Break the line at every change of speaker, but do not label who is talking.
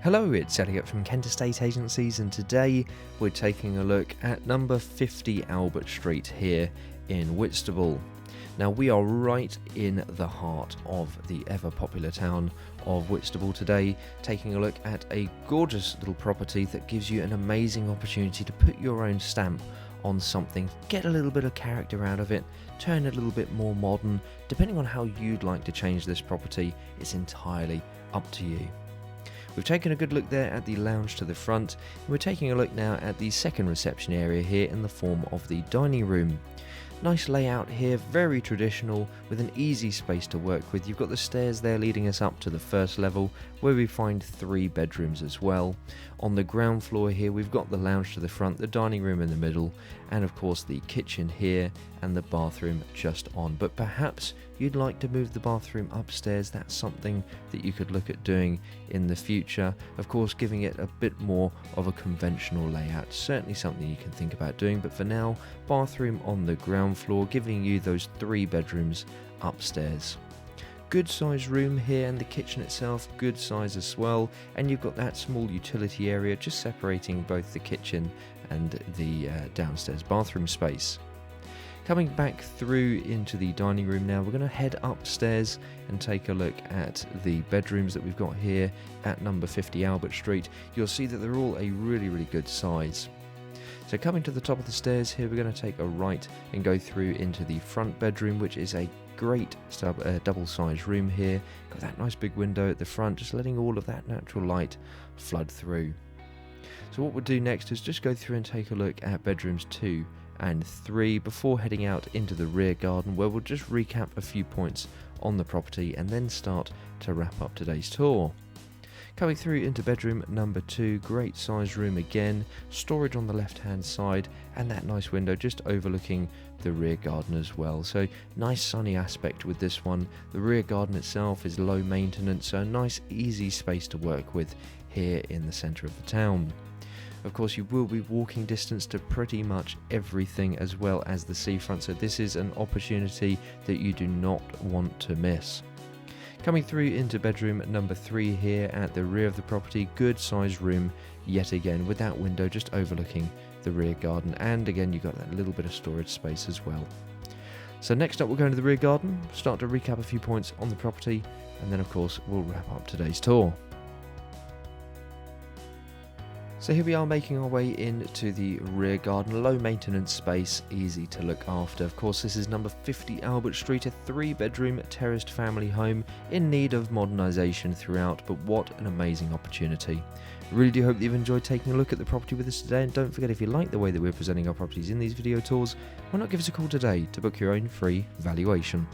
Hello, it's Elliot from Kent Estate Agencies, and today we're taking a look at number 50 Albert Street here in Whitstable. Now we are right in the heart of the ever popular town of Whitstable today, taking a look at a gorgeous little property that gives you an amazing opportunity to put your own stamp on something, get a little bit of character out of it, turn it a little bit more modern. Depending on how you'd like to change this property, it's entirely up to you. We've taken a good look there at the lounge to the front, and we're taking a look now at the second reception area here in the form of the dining room. Nice layout here, very traditional, with an easy space to work with. You've got the stairs there leading us up to the first level, where we find 3 bedrooms as well. On the ground floor here, we've got the lounge to the front, the dining room in the middle, and of course the kitchen here and the bathroom just on. But perhaps you'd like to move the bathroom upstairs. That's something that you could look at doing in the future. Of course, giving it a bit more of a conventional layout. Certainly something you can think about doing, but for now, bathroom on the ground floor, giving you those 3 bedrooms upstairs. Good size room here, and the kitchen itself good size as well, and you've got that small utility area just separating both the kitchen and the downstairs bathroom space. Coming back through into the dining room now, we're going to head upstairs and take a look at the bedrooms that we've got here at number 50 Albert Street. You'll see that they're all a really good size. So coming to the top of the stairs here, we're going to take a right and go through into the front bedroom, which is a great double-sized room here. Got that nice big window at the front, just letting all of that natural light flood through. So what we'll do next is just go through and take a look at bedrooms 2 and 3 before heading out into the rear garden, where we'll just recap a few points on the property and then start to wrap up today's tour. Coming through into bedroom number 2, great size room again, storage on the left hand side, and that nice window just overlooking the rear garden as well. So nice sunny aspect with this one. The rear garden itself is low maintenance, so a nice easy space to work with here in the centre of the town. Of course, you will be walking distance to pretty much everything as well as the seafront, so this is an opportunity that you do not want to miss. Coming through into bedroom number 3 here at the rear of the property, good sized room yet again with that window just overlooking the rear garden, and again you've got that little bit of storage space as well. So next up we'll go into the rear garden, start to recap a few points on the property, and then of course we'll wrap up today's tour. So here we are making our way into the rear garden, low maintenance space, easy to look after. Of course, this is number 50 Albert Street, a 3-bedroom terraced family home in need of modernisation throughout, but what an amazing opportunity. I really do hope that you've enjoyed taking a look at the property with us today, and don't forget, if you like the way that we're presenting our properties in these video tours, why not give us a call today to book your own free valuation.